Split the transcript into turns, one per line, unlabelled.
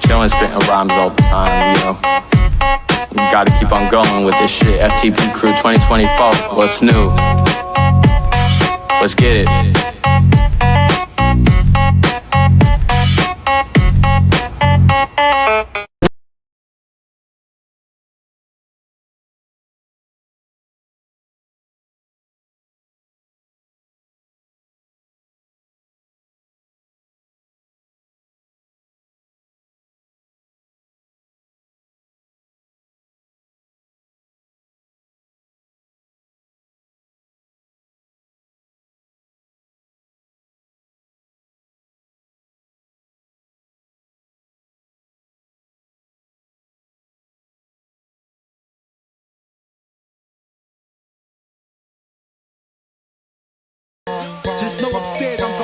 Chillin', spitting rhymes all the time, you know. We gotta keep on going with this shit. FTP Crew 2024, what's new? Let's get it.
Just know I'm scared, I'm